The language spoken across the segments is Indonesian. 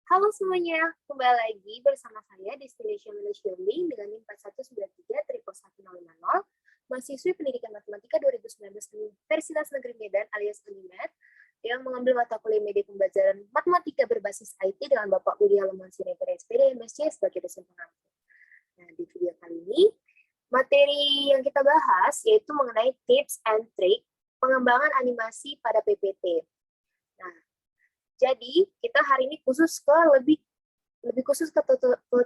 Halo semuanya, kembali lagi bersama saya Destination Malaysia Link dengan NIM 4193 mahasiswi Pendidikan Matematika 2019 Universitas Negeri Medan alias UNIMED yang mengambil mata kuliah media pembelajaran matematika berbasis IT dengan Bapak Budi Haloman Siregar SPD MSc sebagai dosen pengampu. Nah, di video kali ini, materi yang kita bahas yaitu mengenai tips and trick pengembangan animasi pada PPT. Nah, jadi kita hari ini khusus ke lebih khusus ke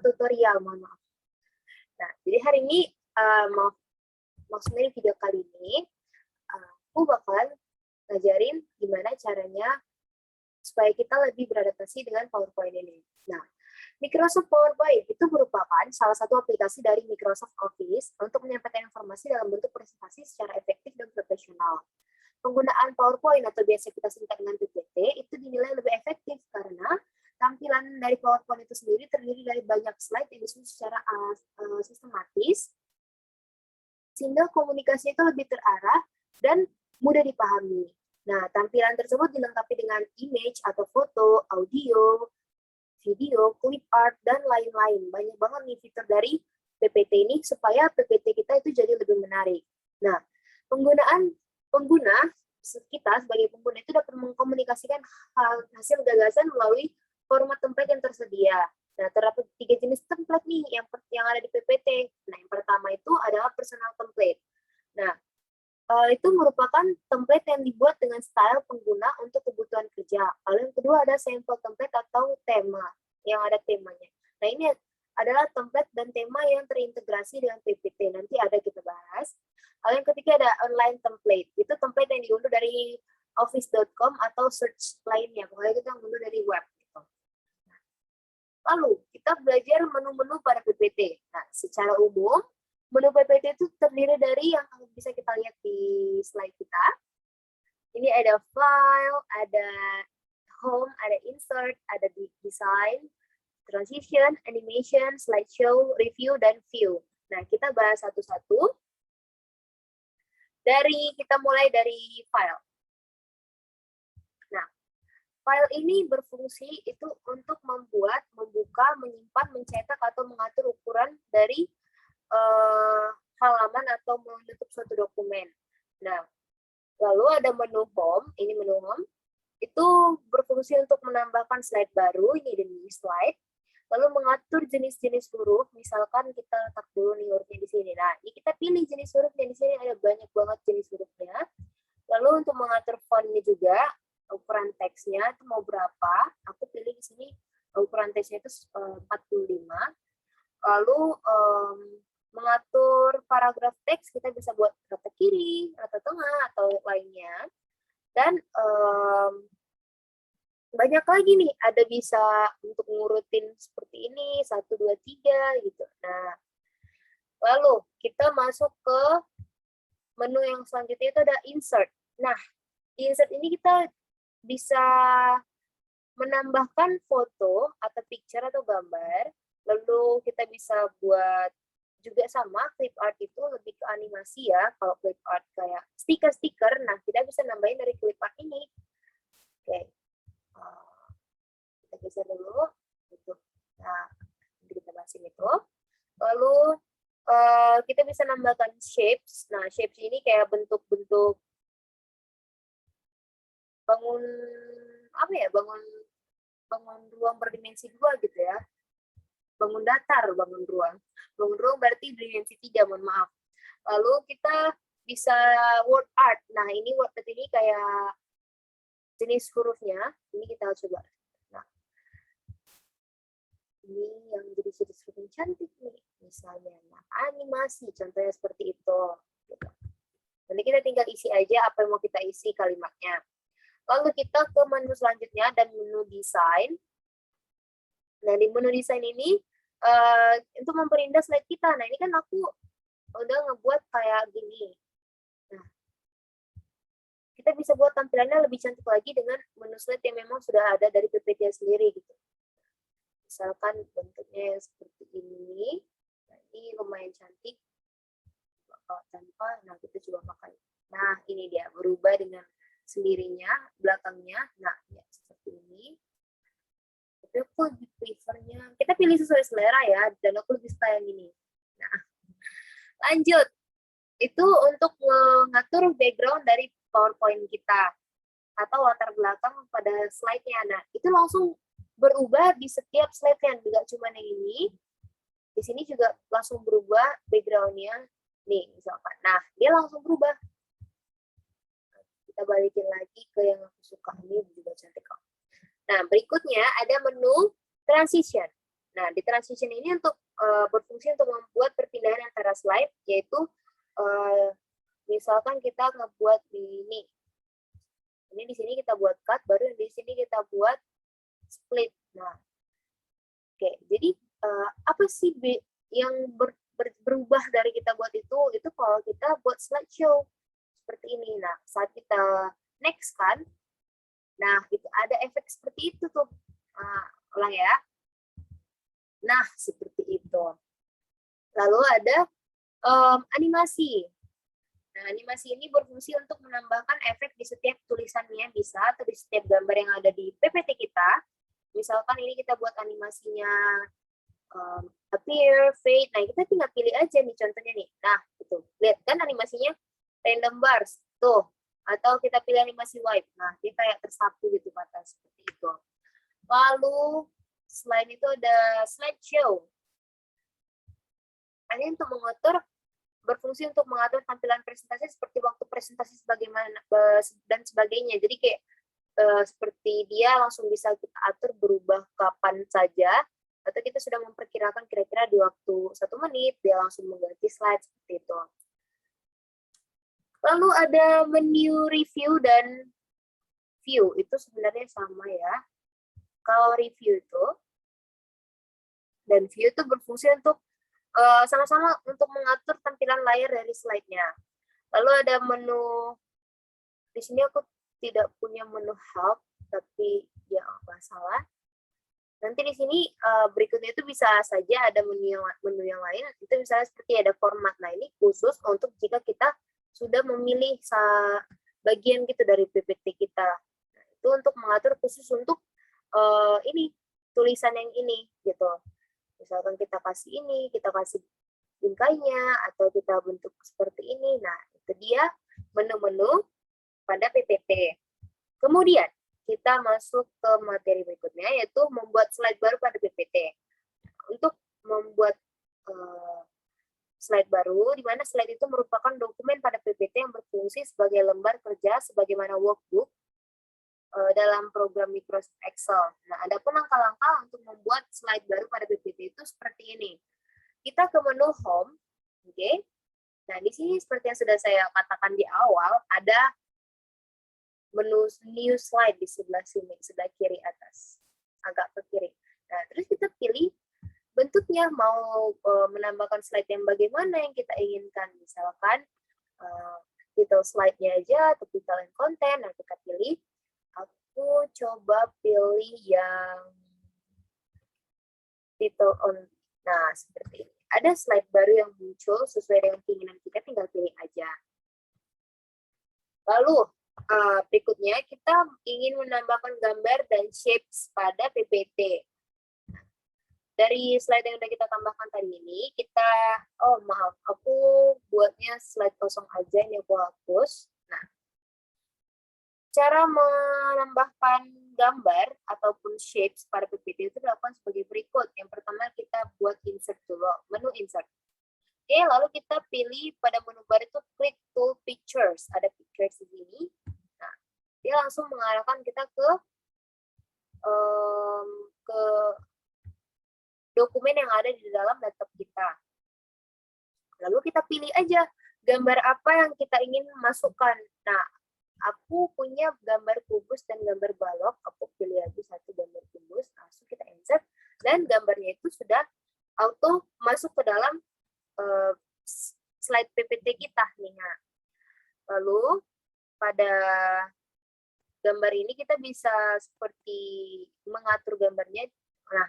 tutorial, mohon maaf. Nah, jadi hari ini maksudnya di video kali ini aku bakal ngajarin gimana caranya supaya kita lebih beradaptasi dengan PowerPoint ini. Nah, Microsoft PowerPoint itu merupakan salah satu aplikasi dari Microsoft Office untuk menyampaikan informasi dalam bentuk presentasi secara efektif dan profesional. Penggunaan PowerPoint atau biasa kita singkat dengan PPT itu dinilai lebih efektif karena tampilan dari PowerPoint itu sendiri terdiri dari banyak slide yang disusun secara sistematis, sehingga komunikasi itu lebih terarah dan mudah dipahami. Nah, tampilan tersebut dilengkapi dengan image atau foto, audio, video, clip art, dan lain-lain. Banyak banget nih fitur dari PPT ini supaya PPT kita itu jadi lebih menarik. Nah, pengguna kita sebagai pengguna itu dapat mengkomunikasikan hasil gagasan melalui format template yang tersedia. Nah, terdapat 3 jenis template nih yang ada di PPT. Nah, yang pertama itu adalah personal template. Nah, itu merupakan template yang dibuat dengan style pengguna untuk kebutuhan kerja. Lalu yang kedua ada sample template atau tema, yang ada temanya. Nah, ini adalah template dan tema yang terintegrasi dengan PPT. Nanti ada kita bahas. Lalu yang ketiga ada online template. Itu template yang diunduh dari office.com atau search lainnya. Pokoknya kita unduh dari web. Gitu. Lalu kita belajar menu-menu pada PPT. Nah, secara umum, menu PPT itu terdiri dari yang bisa kita lihat di slide kita. Ini ada file, ada home, ada insert, ada design, transition, animation, slideshow, review, dan view. Nah, kita bahas satu-satu. Kita mulai dari file. Nah, file ini berfungsi itu untuk membuat, membuka, menyimpan, mencetak, atau mengatur ukuran dari halaman atau menutup suatu dokumen. Nah, lalu ada menu home, ini menu home, itu berfungsi untuk menambahkan slide baru, ini di new slide, lalu mengatur jenis-jenis huruf, misalkan kita letak dulu nih hurufnya di sini. Nah, ini kita pilih jenis hurufnya di sini, ada banyak banget jenis hurufnya. Lalu untuk mengatur fontnya juga, ukuran teksnya itu mau berapa, aku pilih di sini ukuran teksnya itu 45. Lalu mengatur paragraf teks, kita bisa buat rata kiri, rata tengah, atau lainnya. Dan banyak lagi nih, ada bisa untuk ngurutin seperti ini, 1, 2, 3, gitu. Nah, lalu kita masuk ke menu yang selanjutnya itu ada insert. Nah, di insert ini kita bisa menambahkan foto atau picture atau gambar, lalu kita bisa buat juga sama clip art itu lebih ke animasi ya. Kalau clip art kayak stiker-stiker, nah kita bisa nambahin dari clip art ini. Oke, kita geser dulu. Gitu. Nah, kita bahasin itu. Lalu kita bisa nambahkan shapes. Nah, shapes ini kayak bentuk-bentuk bangun apa ya? Bangun ruang berdimensi 2 gitu ya. Bangun datar, bangun ruang. Bangun ruang berarti dimensi 3, mohon maaf. Lalu kita bisa word art. Nah, ini word art ini kayak jenis hurufnya. Ini kita coba. Nah, ini yang jadi jenis huruf yang cantik nih. Misalnya, nah, animasi. Contohnya seperti itu. Gitu. Nanti kita tinggal isi aja apa yang mau kita isi kalimatnya. Lalu kita ke menu selanjutnya dan menu desain. Nah, di menu desain ini, untuk memperindah slide kita. Nah, ini kan aku udah ngebuat kayak gini. Nah, kita bisa buat tampilannya lebih cantik lagi dengan menu slide yang memang sudah ada dari PPT sendiri gitu. Misalkan bentuknya yang seperti ini. Nah, ini lumayan cantik. Tanpa, nah kita coba pakai. Nah, ini dia berubah dengan sendirinya belakangnya. Nah, ya seperti ini. Tapi aku lebih prefernya, kita pilih sesuai selera ya, dan aku lebih suka yang ini. Nah, lanjut. Itu untuk mengatur background dari PowerPoint kita atau latar belakang pada slide-nya. Nah, itu langsung berubah di setiap slide-nya, tidak cuma yang ini. Di sini juga langsung berubah background-nya. Nih, misalkan. Nah, dia langsung berubah. Kita balikin lagi ke yang aku suka. Ini juga cantik kok. Nah, berikutnya ada menu transition. Nah, di transition ini untuk berfungsi untuk membuat perpindahan antara slide, yaitu misalkan kita ngebuat ini. Ini di sini kita buat cut, baru di sini kita buat split. Nah, oke. Jadi apa sih yang berubah dari kita buat itu? Itu kalau kita buat slideshow seperti ini. Nah, saat kita next kan, nah itu ada efek seperti itu tuh. Nah, ulang ya. Nah, seperti itu. Lalu ada animasi. Nah, animasi ini berfungsi untuk menambahkan efek di setiap tulisannya bisa, atau di setiap gambar yang ada di PPT kita. Misalkan ini kita buat animasinya appear, fade. Nah, kita tinggal pilih aja nih contohnya nih. Nah, itu. Lihat kan animasinya random bars. Tuh. Atau kita pilih animasi wipe. Nah, dia kayak tersapu gitu mata seperti itu. Lalu selain itu ada slideshow. Ini untuk mengatur, berfungsi untuk mengatur tampilan presentasi seperti waktu presentasi sebagaimana dan sebagainya. Jadi kayak seperti dia langsung bisa kita atur berubah kapan saja, atau kita sudah memperkirakan kira-kira di waktu 1 menit dia langsung mengganti slide seperti itu. Lalu ada menu review dan view, itu sebenarnya sama ya. Kalau review itu dan view itu berfungsi untuk sama-sama untuk mengatur tampilan layar dari slide-nya. Lalu ada menu, di sini aku tidak punya menu help, tapi ya nggak salah. Nanti di sini berikutnya itu bisa saja ada menu yang lain, itu misalnya seperti ada format. Nah, ini khusus untuk jika kita sudah memilih bagian gitu dari PPT kita. Nah, itu untuk mengatur khusus untuk ini tulisan yang ini gitu. Misalkan kita kasih ini, kita kasih bingkainya, atau kita bentuk seperti ini. Nah, itu dia menu-menu pada PPT. Kemudian kita masuk ke materi berikutnya, yaitu membuat slide baru pada PPT. Untuk membuat slide baru, di mana slide itu merupakan dokumen pada PPT yang berfungsi sebagai lembar kerja sebagaimana workbook dalam program Microsoft Excel. Nah, ada pun langkah-langkah untuk membuat slide baru pada PPT itu seperti ini. Kita ke menu Home, oke. Nah, di sini seperti yang sudah saya katakan di awal, ada menu New Slide di sebelah sini, sebelah kiri atas, agak ke kiri. Nah, terus kita pilih bentuknya, mau menambahkan slide yang bagaimana yang kita inginkan. Misalkan title slide-nya aja, atau title and content, nah kita pilih. Aku coba pilih yang title on. Nah, seperti ini. Ada slide baru yang muncul sesuai dengan keinginan kita, tinggal pilih aja. Lalu, berikutnya kita ingin menambahkan gambar dan shapes pada PPT. Dari slide yang sudah kita tambahkan tadi ini, kita, oh maaf, aku buatnya slide kosong aja, ini aku hapus. Nah, cara menambahkan gambar ataupun shapes pada PPT itu dilakukan sebagai berikut. Yang pertama kita buat insert dulu, menu insert. Oke, lalu kita pilih pada menu bar itu klik tool pictures. Ada pictures di sini. Nah, dia langsung mengarahkan kita ke dokumen yang ada di dalam laptop kita. Lalu kita pilih aja gambar apa yang kita ingin masukkan. Nah, aku punya gambar kubus dan gambar balok. Aku pilih aja satu gambar kubus, langsung kita insert, dan gambarnya itu sudah auto masuk ke dalam slide PPT kita nih. Nah, lalu pada gambar ini kita bisa seperti mengatur gambarnya. Nah,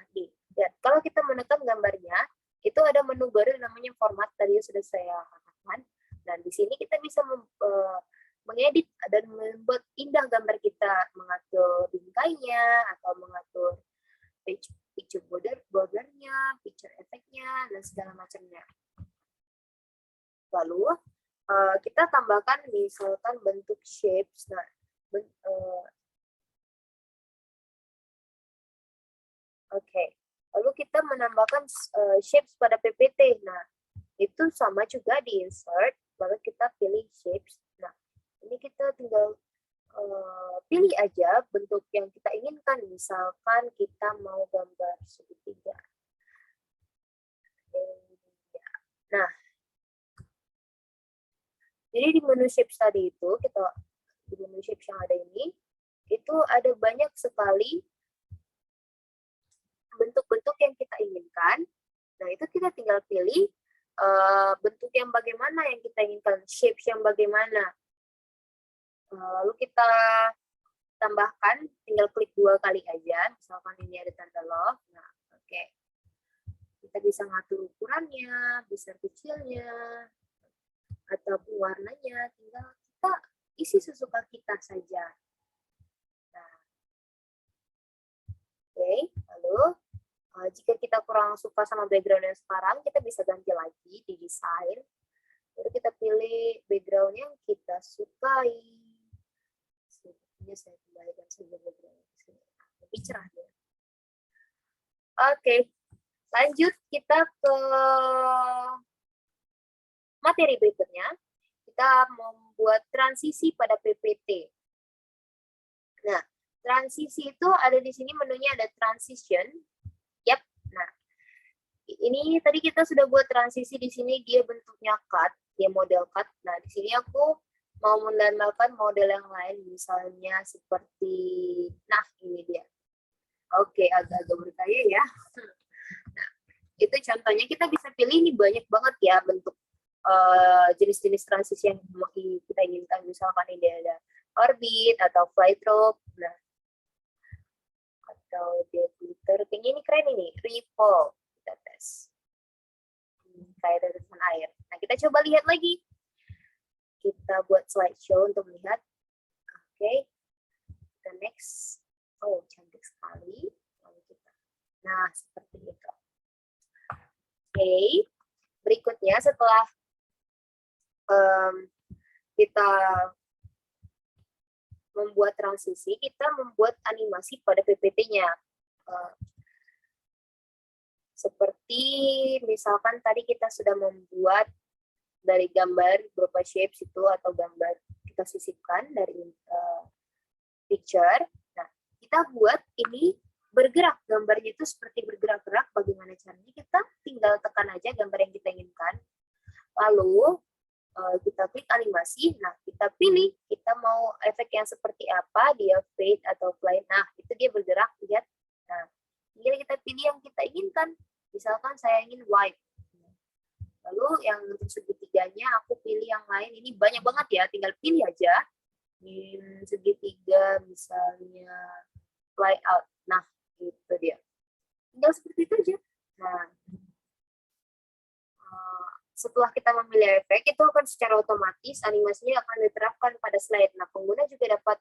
lihat, kalau kita menekan gambarnya, itu ada menu baru namanya format, tadi sudah saya katakan. Dan di sini kita bisa mengedit dan membuat indah gambar kita, mengatur bingkainya atau mengatur picture bordernya, picture efeknya, dan segala macamnya. Lalu kita tambahkan misalkan bentuk shapes. Nah, oke. Lalu kita menambahkan shapes pada PPT. Nah, itu sama juga di insert, lalu kita pilih shapes. Nah, ini kita tinggal pilih aja bentuk yang kita inginkan. Misalkan kita mau gambar segitiga. Nah, jadi di menu shapes tadi itu, di menu shapes yang ada ini, itu ada banyak sekali bentuk-bentuk yang kita inginkan. Nah, itu kita tinggal pilih bentuk yang bagaimana yang kita inginkan, shapes yang bagaimana. Lalu kita tambahkan, tinggal klik 2 kali aja. Misalkan ini ada tanda love. Nah, oke. Kita bisa ngatur ukurannya, besar kecilnya, ataupun warnanya. Tinggal kita isi sesuka kita saja. Nah, oke. Lalu jika kita kurang suka sama background yang sekarang, kita bisa ganti lagi di desain. Lalu kita pilih background yang kita sukai. Sepertinya saya kembalikan saja background di sini. Lebih cerah ya. Oke, lanjut kita ke materi berikutnya. Kita membuat transisi pada PPT. Nah, transisi itu ada di sini, menunya ada transition. Yap. Nah, ini tadi kita sudah buat transisi di sini, dia bentuknya cut, dia model cut. Nah, di sini aku mau menambahkan model yang lain, misalnya seperti, nah ini dia. Oke, agak-agak bergaya ya. Nah, itu contohnya, kita bisa pilih, ini banyak banget ya bentuk jenis-jenis transisi yang kita inginkan. Misalkan ini ada orbit atau flight rope, nah, atau dia glitter, kayaknya ini keren ini, ripple, kita tes. Kayak tetesan air. Nah, kita coba lihat lagi. Kita buat slideshow untuk melihat. Oke, kita next. Oh, cantik sekali. Nah, seperti itu. Oke, berikutnya setelah kita membuat transisi, kita membuat animasi pada PPT-nya. Seperti misalkan tadi kita sudah membuat dari gambar berupa shapes itu, atau gambar kita sisipkan dari picture. Nah, kita buat ini bergerak, gambarnya itu seperti bergerak-gerak. Bagaimana caranya? Kita tinggal tekan aja gambar yang kita inginkan, lalu kita klik animasi. Nah, kita pilih kita mau efek yang seperti apa, dia fade atau fly. Nah, itu dia bergerak, lihat. Nah, tinggal kita pilih yang kita inginkan. Misalkan saya ingin white. Lalu yang untuk segitiganya aku pilih yang lain. Ini banyak banget ya, tinggal pilih aja. Segitiga misalnya fly out. Nah, itu dia. Tinggal seperti itu aja. Nah, setelah kita memilih efek, itu akan secara otomatis animasinya akan diterapkan pada slide. Nah, pengguna juga dapat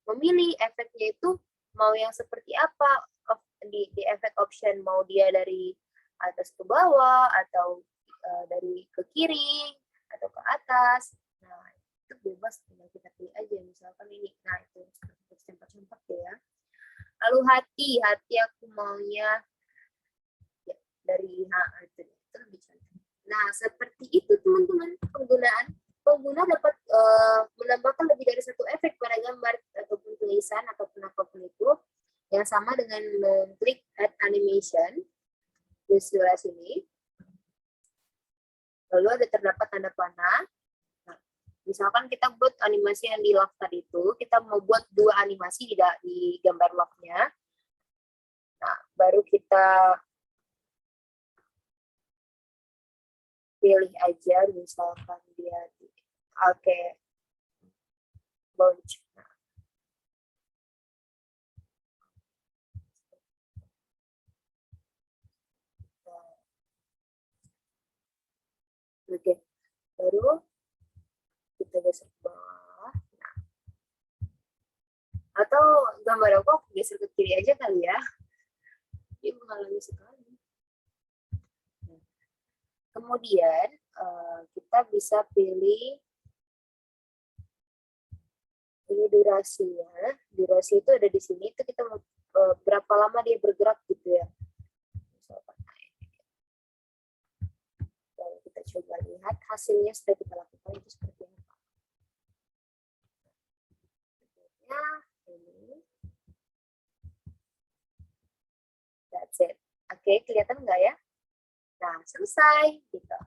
memilih efeknya itu mau yang seperti apa di efek option, mau dia dari atas ke bawah, atau dari ke kiri, atau ke atas. Nah, itu bebas, tinggal kita pilih aja. Misalkan ini, nah itu sempat-sempat ya. Lalu hati aku maunya ya, dari, nah itu lebih cantik. Nah, seperti itu teman-teman, pengguna dapat menambahkan lebih dari satu efek pada gambar ataupun tulisan ataupun apapun itu, yang sama dengan mengklik add animation di sebelah sini. Lalu ada terdapat tanda panah. Nah, misalkan kita buat animasi yang di love tadi itu, kita mau buat 2 animasi di gambar love-nya. Nah, baru kita pilih aja, misalkan dia oke, launch. Oke, baru kita geser ke bawah. Nah, atau gambar aku geser ke kiri aja kali ya. Dia mengalami sekali. Kemudian kita bisa pilih ini durasinya. Durasi itu ada di sini. Itu kita mau berapa lama dia bergerak gitu ya. Lalu kita coba lihat hasilnya sudah kita lakukan itu seperti apa. Nah, ini. That's it. Oke, kelihatan nggak ya? Nah, selesai. Gitu.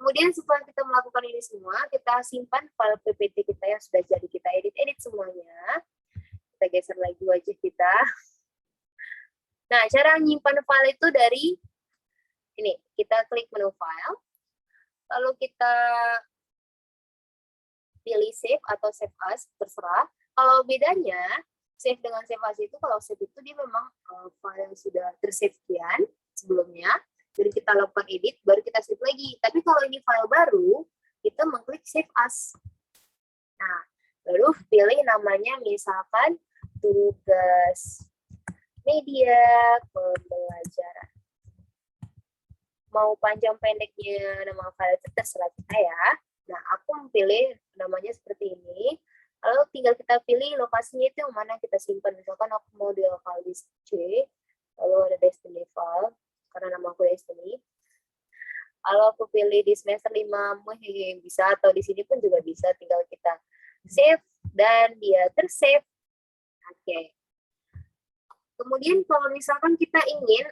Kemudian setelah kita melakukan ini semua, kita simpan file PPT kita yang sudah jadi kita edit semuanya. Kita geser lagi wajah kita. Nah, cara menyimpan file itu dari ini, kita klik menu file, lalu kita pilih save atau save as, terserah. Kalau bedanya, save dengan save as itu, kalau save itu dia memang file yang sudah tersave sekian sebelumnya, jadi kita lakukan edit, baru kita save lagi. Tapi kalau ini file baru, kita mengklik save as. Nah, baru pilih namanya misalkan tugas media pembelajaran. Mau panjang pendeknya nama file itu terserah kita ya. Nah, aku memilih namanya seperti ini. Lalu tinggal kita pilih lokasinya itu yang mana kita simpan. Misalkan aku mau di lokal disk C, lalu ada destiny file, karena nama aku Destiny. Kalau aku pilih di semester 5 bisa, atau di sini pun juga bisa, tinggal kita save dan dia tersave. Oke. Kemudian kalau misalkan kita ingin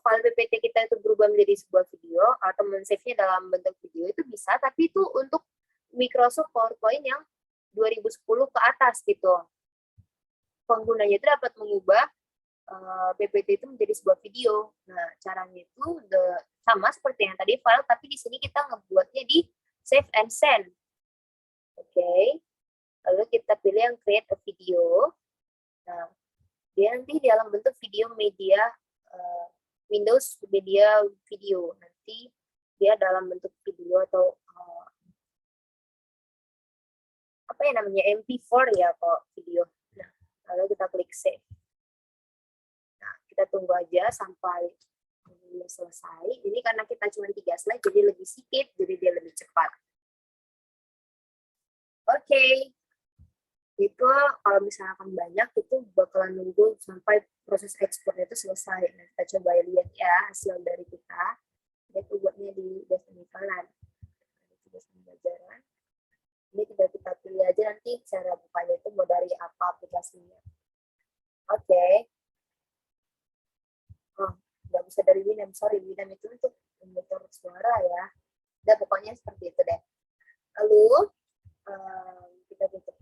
file PPT kita itu berubah menjadi sebuah video atau men-save-nya dalam bentuk video itu bisa, tapi itu untuk Microsoft PowerPoint yang 2010 ke atas gitu. Penggunanya itu dapat mengubah PPT itu menjadi sebuah video. Nah, caranya itu sama seperti yang tadi file, tapi di sini kita ngebuatnya di save and send. Oke. Lalu kita pilih yang create a video. Nah, dia nanti dalam bentuk video media Windows media video. Nanti dia dalam bentuk video atau apa ya namanya, MP4 ya kok video. Nah, lalu kita klik save. Nah, kita tunggu aja sampai ini selesai. Ini karena kita cuma 3 slide, jadi lebih sedikit, jadi dia lebih cepat. Oke. Itu kalau misalkan banyak, itu bakalan nunggu sampai proses ekspornya itu selesai. Nah, kita coba lihat ya hasil dari kita. Dia buatnya di Destiny File. Ini tinggal kita pilih aja nanti cara bukanya itu mau dari apa aplikasinya. Oke. Oh, nggak bisa dari Winamp, sorry. Winamp itu untuk monitor suara ya. Udah, pokoknya seperti itu deh. Lalu, kita tutup.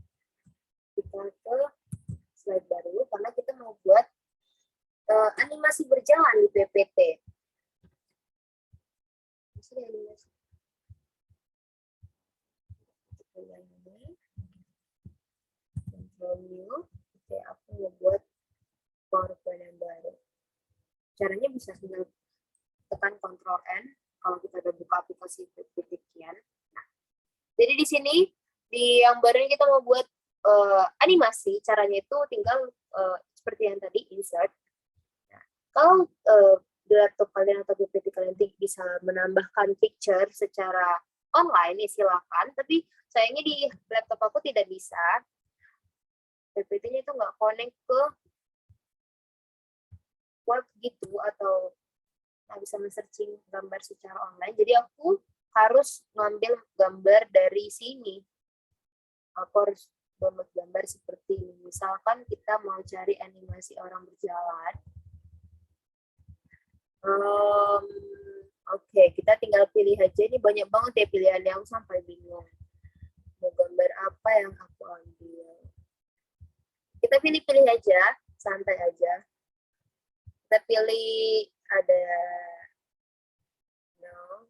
Kita ke slide baru, karena kita mau buat animasi berjalan di PPT. Animasi. Ini. Control New. Oke, aku mau buat PowerPoint yang baru. Caranya bisa tinggal tekan Ctrl N kalau kita udah buka aplikasi PPT-kian. Nah, jadi di sini di yang baru kita mau buat animasi, caranya itu tinggal seperti yang tadi, insert. Nah, kalau di laptop kalian atau PPT kalian bisa menambahkan picture secara online, ya silakan. Tapi sayangnya di laptop aku tidak bisa. PPT-nya itu nggak connect ke web gitu, atau nggak bisa men-searching gambar secara online. Jadi aku harus ngambil gambar dari sini. Aku harus download gambar seperti ini. Misalkan kita mau cari animasi orang berjalan. Oke, kita tinggal pilih aja. Ini banyak banget ya pilihannya, aku sampai bingung. Mau gambar apa yang aku ambil. Kita pilih-pilih aja, santai aja. Kita pilih ada no.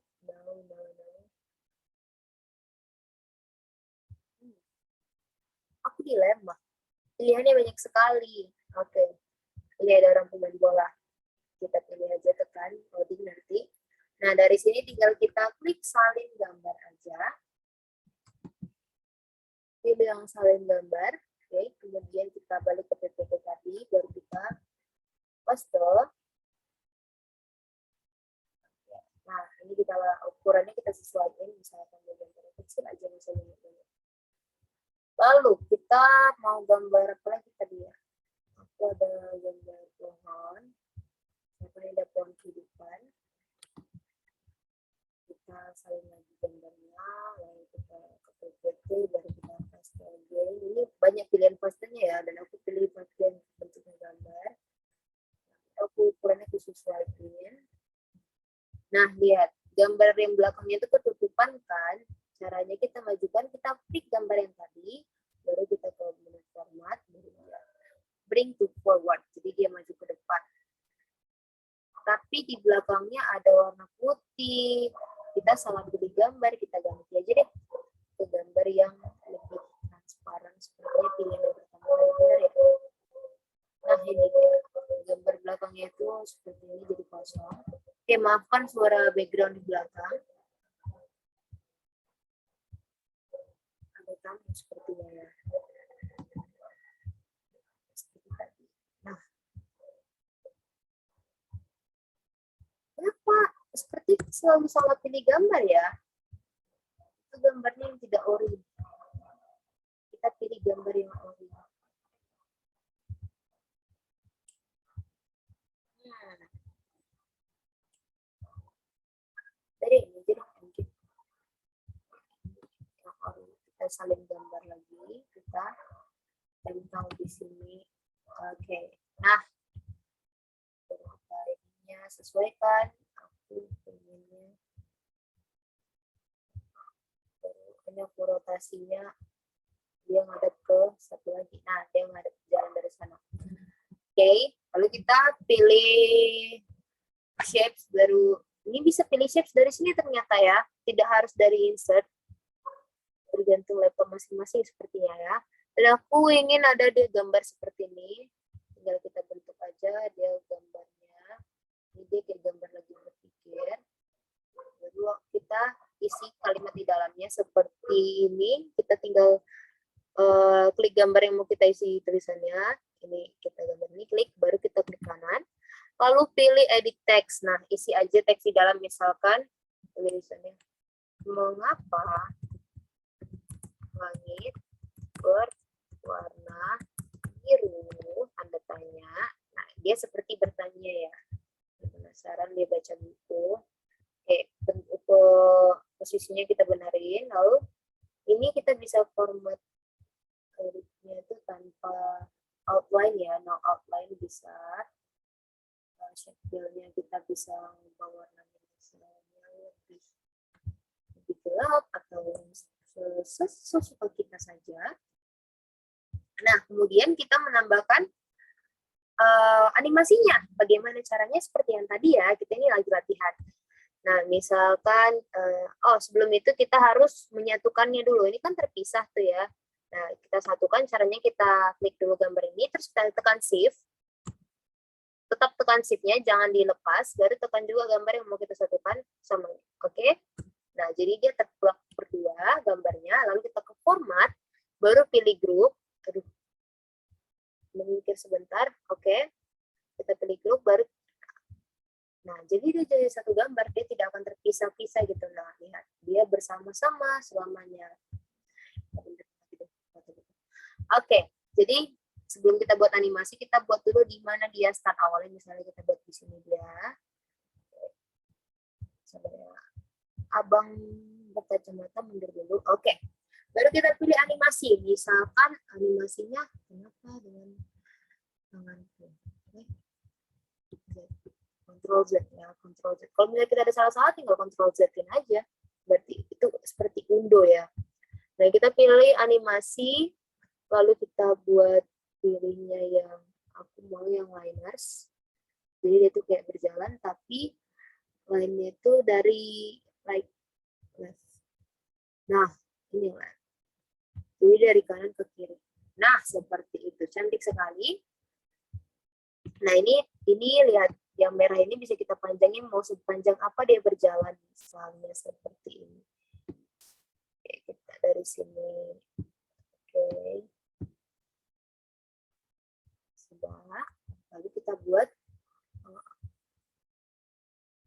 Aku dilema. Pilihannya banyak sekali. Oke. Ini ada orang pemain bola. Kita pilih aja, tekan loading nanti. Nah, dari sini tinggal kita klik salin gambar aja. Pilih yang salin gambar. Oke, kemudian kita balik ke PPT tadi, baru kita paste. kita mau gambar apa lagi tadi ya? Aku ada gambar pohon. Ini ada pohon kehidupan. Kita salin lagi gambarnya, lalu kita ke PPT, baru kita paste lagi. Ini banyak pilihan pastenya ya, dan aku pilih bagian bentuknya gambar. Aku ukurannya khusus lagi. Nah, lihat gambar yang belakangnya itu ketutupan kan. Caranya kita majukan, kita klik gambar yang tadi, baru kita ke menu format, baru bring to forward. Jadi dia maju ke depan. Tapi di belakangnya ada warna putih. Kita salah pilih gambar, kita ganti aja deh ke gambar yang lebih transparan. Sepertinya pilihan yang pertama benar ya. Nah, ini dia. Gambar belakangnya itu seperti ini jadi kosong. Oke, maafkan suara background di belakang. Ada tamu sepertinya ya. Nah, kenapa seperti selalu salah pilih gambar ya? Itu gambarnya yang tidak ori. Kita pilih gambar yang ori. Dari ini jadi mungkin kita salin gambar lagi, kita tempel di sini. Oke, nah ininya sesuaikan. Aku pengennya ini aku rotasinya dia ngadep ke satu lagi. Nah, dia ngadep jalan dari sana. Oke, lalu kita pilih shapes baru. Ini bisa pilih shapes dari sini ternyata ya, tidak harus dari insert. Tergantung laptop masing-masing sepertinya ya. Dan aku ingin ada di gambar seperti ini. Tinggal kita bentuk aja dia gambarnya. Ini dia kayak gambar lagi berpikir. Lalu kita isi kalimat di dalamnya seperti ini. Kita tinggal klik gambar yang mau kita isi tulisannya. Ini kita gambar ini, klik, baru kita klik kanan. Lalu pilih edit text. Nah, isi aja teks di dalam, misalkan tulisannya mengapa langit berwarna biru, tanda tanya. Nah, dia seperti bertanya ya. Penasaran dia baca buku. Oke, posisinya kita benarin. Lalu ini kita bisa format editnya itu tanpa outline ya, no outline bisa. Shape-nya kita bisa ubah warnanya misalnya lebih gelap atau sesuka kita saja. Nah, kemudian kita menambahkan animasinya. Bagaimana caranya? Seperti yang tadi ya, kita ini lagi latihan. Nah, misalkan, sebelum itu kita harus menyatukannya dulu. Ini kan terpisah tuh ya. Nah, kita satukan, caranya kita klik dulu gambar ini, terus kita tekan shift. Tetap tekan shift-nya, jangan dilepas, baru tekan juga gambar yang mau kita satukan sama. Oke? Nah, jadi dia terblok berdua gambarnya, lalu kita ke format, baru pilih grup. Aduh, memikir sebentar. Oke? Kita pilih grup, baru. Nah, jadi dia jadi satu gambar, dia tidak akan terpisah-pisah gitu. Nah, lihat, dia bersama-sama selamanya. Oke, jadi sebelum kita buat animasi, kita buat dulu di mana dia start awalnya. Misalnya kita buat di sini dia. Sebenarnya abang berkacamata mundur dulu. Oke, baru kita pilih animasi. Misalkan animasinya kenapa dengan tanganku. Ctrl Z ya, Ctrl Z. Kalau misalnya kita ada salah-salah, tinggal Ctrl Z-in aja. Berarti itu seperti undo ya. Nah, kita pilih animasi, lalu kita buat pilihnya yang aku mau yang liners. Jadi dia tuh kayak berjalan, tapi line-nya itu dari right left. Nah, ini lah. Jadi dari kanan ke kiri. Nah, seperti itu. Cantik sekali. Nah, ini lihat yang merah ini bisa kita panjangin mau sepanjang apa dia berjalan. Misalnya seperti ini. Oke, kita dari sini. Oke. Sudah. Lalu kita buat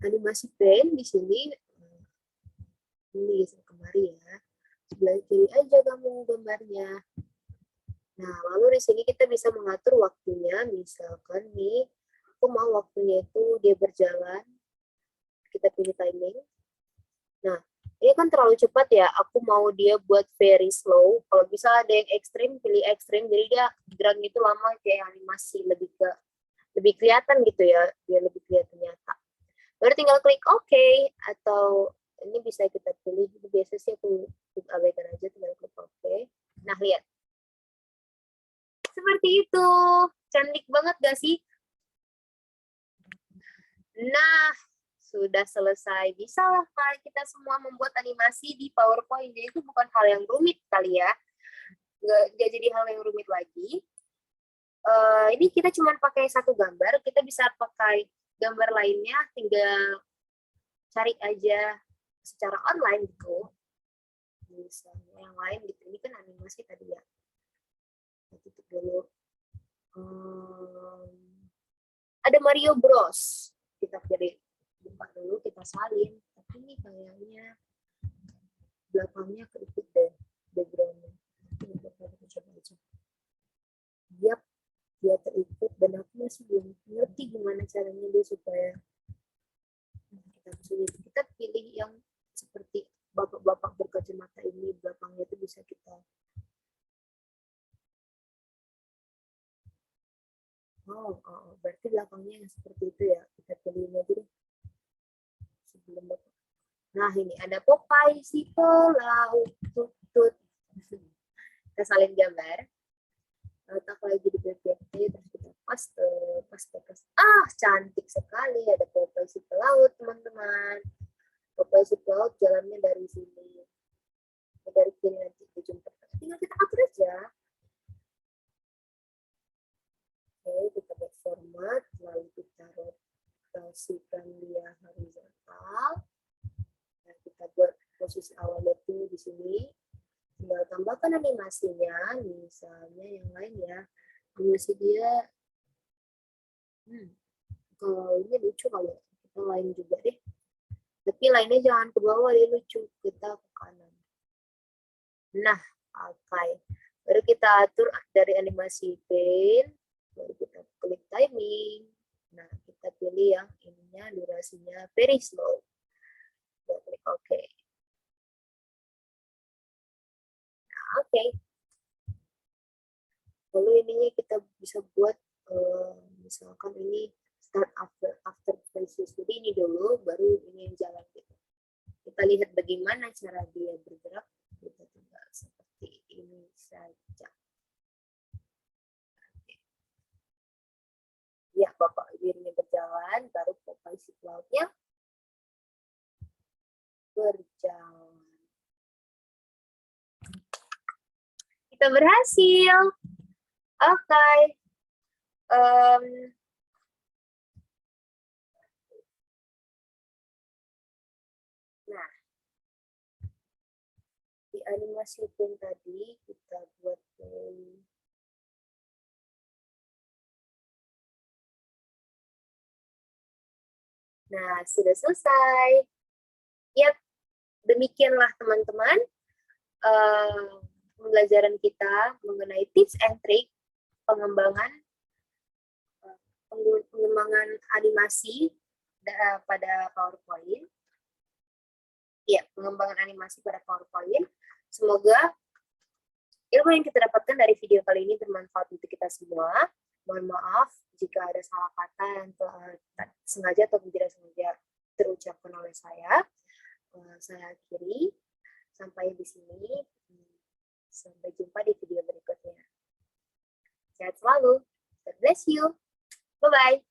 animasi pen di sini. Ini kemari ya. Sebelah kiri aja kamu gambarnya. Nah, lalu di sini kita bisa mengatur waktunya, misalkan nih, aku mau waktunya itu dia berjalan, kita pilih timing. Nah, ini kan terlalu cepat ya, aku mau dia buat very slow, kalau bisa ada yang ekstrim, pilih ekstrim, jadi dia geraknya itu lama kayak animasi, lebih kelihatan gitu ya, biar lebih kelihatan nyata. Baru tinggal klik OK, atau ini bisa kita pilih, biasa sih aku abaikan aja, tinggal klik OK. Nah, lihat. Seperti itu. Cantik banget gak sih? Nah, sudah selesai. Bisa lah kita semua membuat animasi di PowerPoint. Jadi itu bukan hal yang rumit kali ya. Nggak jadi hal yang rumit lagi. Ini kita cuma pakai satu gambar. Kita bisa pakai gambar lainnya. Tinggal cari aja secara online gitu. Misalnya yang lain gitu. Ini kan animasi tadi ya. Kita tutup dulu. Ada Mario Bros. Kita pilih, buka dulu, kita salin. Tapi ini kayaknya belakangnya keriput deh, backgroundnya. Kita coba aja. Yap, dia terikut dan aku masih belum ngerti gimana caranya dia supaya kita pilih yang seperti bapak-bapak berkacamata ini, belakangnya itu bisa kita berarti belakangnya yang seperti itu ya, kita pilih aja deh sebelum bapak. Nah, ini ada Popeye si pelaut tutut. Kita salin gambar, letak lagi di PPT, terus kita paste. Cantik sekali, ada Popeye si pelaut, teman-teman. Popeye si pelaut jalannya dari sini, dari kiri nanti dijumpa. Tinggal kita atur aja. Oke, kita buat format, lalu kita rotasikan dia horizontal. Nah, kita buat posisi awalnya tuh di sini. Tinggal tambahkan animasinya, misalnya yang lain ya. Animasi dia, kalau ini lucu kali ya, kita lain juga deh. Tapi lainnya jangan ke bawah, dia lucu. Kita ke kanan. Nah, oke. Baru kita atur dari animasi paint, baru kita klik timing. Nah, kita pilih yang ininya, durasinya very slow. Kita klik OK. Nah, oke. Lalu ininya kita bisa buat, misalkan ini start after crisis. Jadi ini dulu, baru ini yang jalan gitu. Kita lihat bagaimana cara dia bergerak. Kita tinggal seperti ini saja. Ya, bapak dirinya berjalan, baru Popeye si pelautnya berjalan. Kita berhasil. Oke. Nah, di animasi pun tadi kita buat nah, sudah selesai. Yap, demikianlah teman-teman pembelajaran kita mengenai tips and trick pengembangan animasi pada PowerPoint. Ya, pengembangan animasi pada PowerPoint. Semoga ilmu yang kita dapatkan dari video kali ini bermanfaat untuk kita semua. Mohon maaf jika ada salah kata yang sengaja atau tidak sengaja terucapkan oleh saya. Saya akhiri sampai di sini. Sampai jumpa di video berikutnya. Sehat selalu. God bless you. Bye-bye.